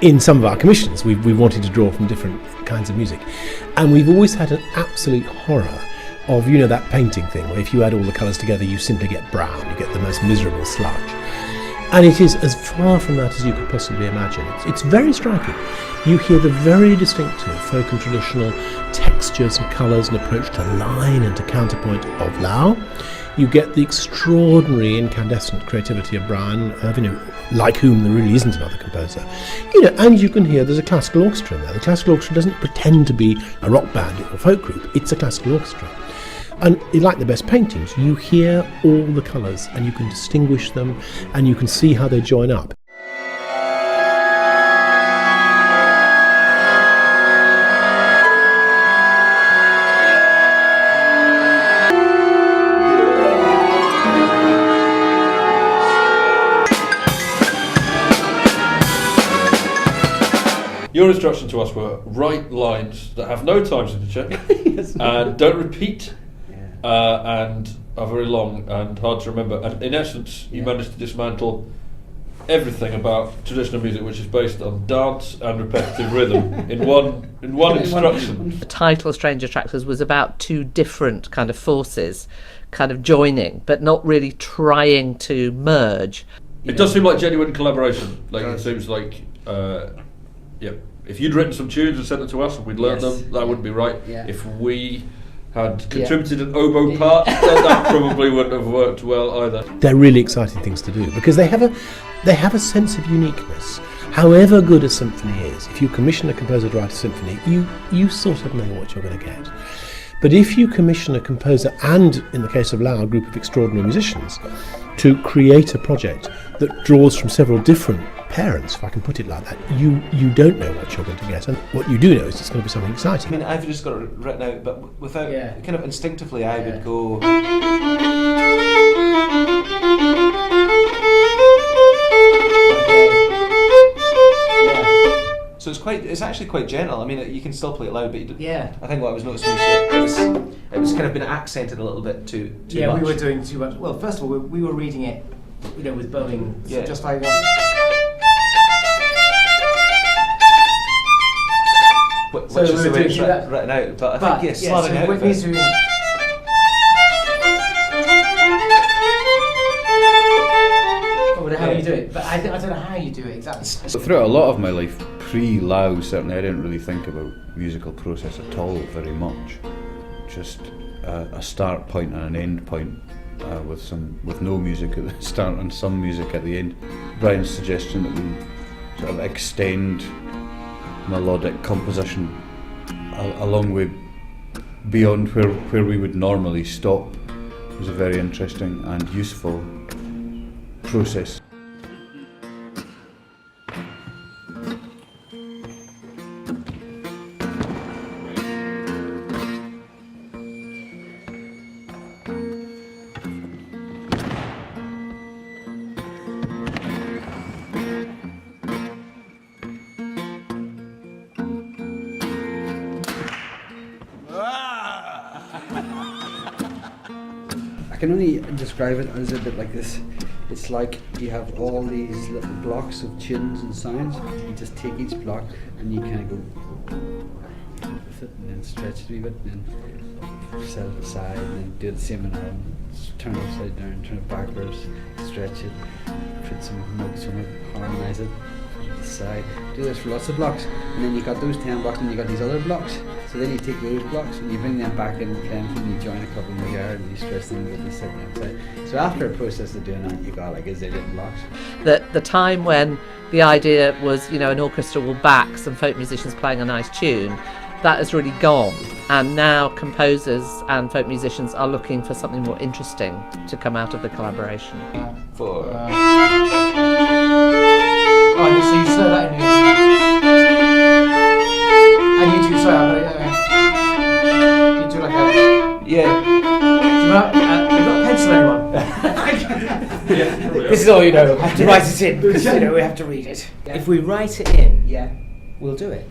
in some of our commissions, we wanted to draw from different kinds of music, and we've always had an absolute horror of, that painting thing where if you add all the colours together you simply get brown, you get the most miserable sludge. And it is as far from that as you could possibly imagine. It's very striking. You hear the very distinctive folk and traditional textures and colours and approach to line and to counterpoint of Lau. You get the extraordinary incandescent creativity of Brian Irvine, like whom there really isn't another composer. And you can hear there's a classical orchestra in there. The classical orchestra doesn't pretend to be a rock band or folk group, it's a classical orchestra. And like the best paintings, you hear all the colours and you can distinguish them and you can see how they join up. Your instructions to us were write lines that have no time signature and don't repeat and are very long and hard to remember. And in essence, you managed to dismantle everything about traditional music, which is based on dance and repetitive rhythm in one instruction. The title Strange Attractors was about two different kind of forces kind of joining, but not really trying to merge. It does seem like genuine collaboration. It seems like if you'd written some tunes and sent them to us and we'd learned them, that wouldn't be right. If we had contributed an oboe part, then that probably wouldn't have worked well either. They're really exciting things to do because they have a sense of uniqueness. However good a symphony is, if you commission a composer to write a symphony, you sort of know what you're going to get. But if you commission a composer and, in the case of Lau, a group of extraordinary musicians, to create a project that draws from several different parents, if I can put it like that, you don't know what you're going to get, and what you do know is it's going to be something exciting. I mean, I've just got it written out, but without kind of instinctively, I would go. So it's actually quite gentle. I mean, you can still play it loud, but I think what I was noticing was it was kind of been accented a little bit too much. Yeah, we were doing too much. Well, first of all, we were reading it, with bowing, just like that. Which is the way it's written out, but I think slowing out a bit. How you do it, but I don't know how you do it exactly. So throughout a lot of my life, pre-Lau, certainly I didn't really think about musical process at all very much. Just a start point and an end point with no music at the start and some music at the end. Brian's suggestion that we sort of extend melodic composition a long way beyond where we would normally stop was a very interesting and useful process. I can only describe it as a bit like this. It's like you have all these little blocks of tunes and sounds. You just take each block and you kind of go with it and then stretch it a wee bit and then set it aside and then do the same another one. Turn it upside down, turn it backwards, stretch it, put some notes on it, harmonise it, put it aside. Do this for lots of blocks, and then you got those 10 blocks and you got these other blocks. So then you take those blocks and you bring them back in then and you join a couple together and you stretch them and you set them aside. So after a process of doing that, you got like a zillion blocks. The time when the idea was, an orchestra will back some folk musicians playing a nice tune, that has really gone. And now composers and folk musicians are looking for something more interesting to come out of the collaboration. So you slow that in. And you do, sorry, you do like a... Yeah. You've got a pencil, anyone? This is all you know. I have to write it in, because we have to read it. If we write it in, we'll do it.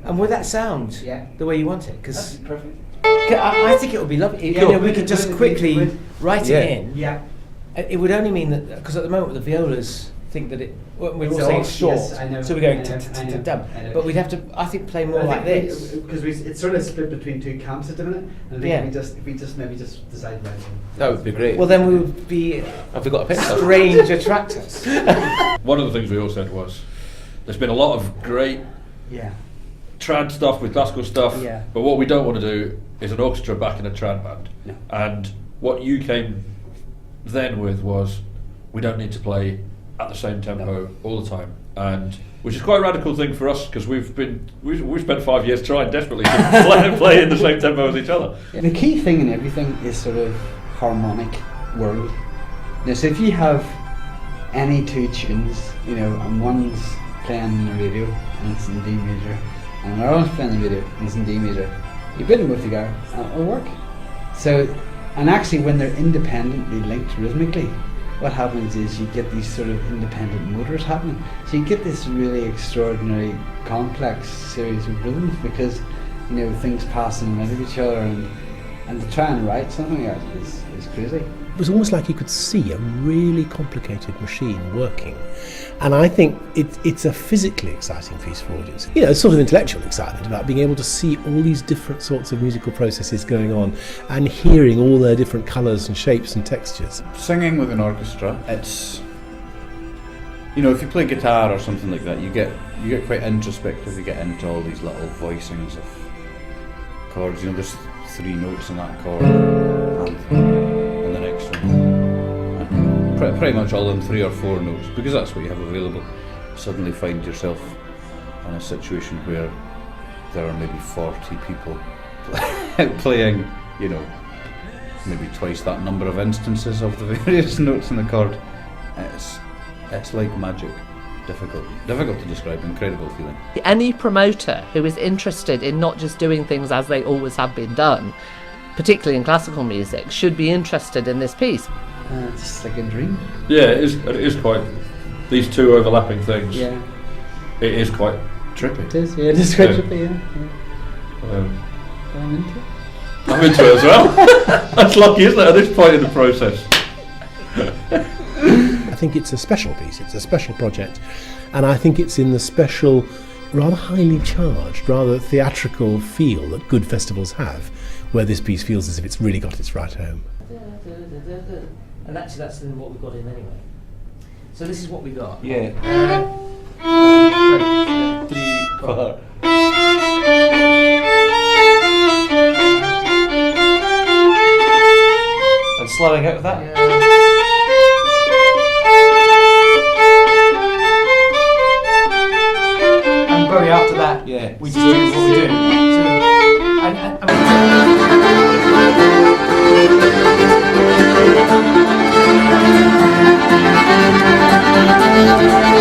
And will that sound the way you want it? Because perfect. I think it would be lovely. We could just quickly write it in. Yeah. It would only mean that, because at the moment with the violas think that it. Well, we're It's all saying all- it's short, yes, I know, so we're going I know, I know, dum. I know. But we'd have to, I think, play more like this. Because it's sort of split between two camps at the minute. And I think Yeah. if we just maybe just decide right. That would be great. Well, then we would be have we got a picture? strange attractors. One of the things we all said was, there's been a lot of great Yeah. trad stuff with classical stuff, Yeah. but what we don't want to do is an orchestra backing a trad band. No. And what you came then with was, we don't need to play at the same tempo all the time, and which is quite a radical thing for us, because we've spent 5 years trying desperately to play in the same tempo as each other. The key thing in everything is sort of harmonic world. Now, so if you have any two tunes, you know, and one's playing on the radio and it's in D major, and another one's playing on the radio and it's in D major, you put them both together and it'll work. So, and actually when they're independently linked rhythmically, what happens is you get these sort of independent motors happening. So you get this really extraordinary complex series of rhythms, because, you know, things passing out of each other, and to try and write something like that is crazy. It was almost like you could see a really complicated machine working. And I think it's a physically exciting piece for audience. You know, it's sort of intellectual excitement about being able to see all these different sorts of musical processes going on and hearing all their different colours and shapes and textures. Singing with an orchestra, it's, you know, if you play guitar or something like that, you get quite introspective. You get into all these little voicings of chords. You know, there's 3 notes in that chord, and the next one. And pretty much all in 3 or 4 notes, because that's what you have available. You suddenly find yourself in a situation where there are maybe 40 people playing, you know, maybe twice that number of instances of the various notes in the chord. It's like magic. Difficult to describe. Incredible feeling. Any promoter who is interested in not just doing things as they always have been done, particularly in classical music, should be interested in this piece. It's just like a dream. Yeah, it is quite, these two overlapping things. Yeah. It is quite trippy. It is, yeah, it is quite Yeah. trippy, yeah. I'm into it. I'm into it as well. That's lucky, isn't it, at this point in the process? I think it's a special piece, it's a special project, and I think it's in the special, rather highly charged, rather theatrical feel that good festivals have, where this piece feels as if it's really got its right home. And actually, that's what we got in anyway. So this is what we got. Yeah. 3, 4. And slowing out of that. And very after that, Yeah. we just do what we're doing. So, and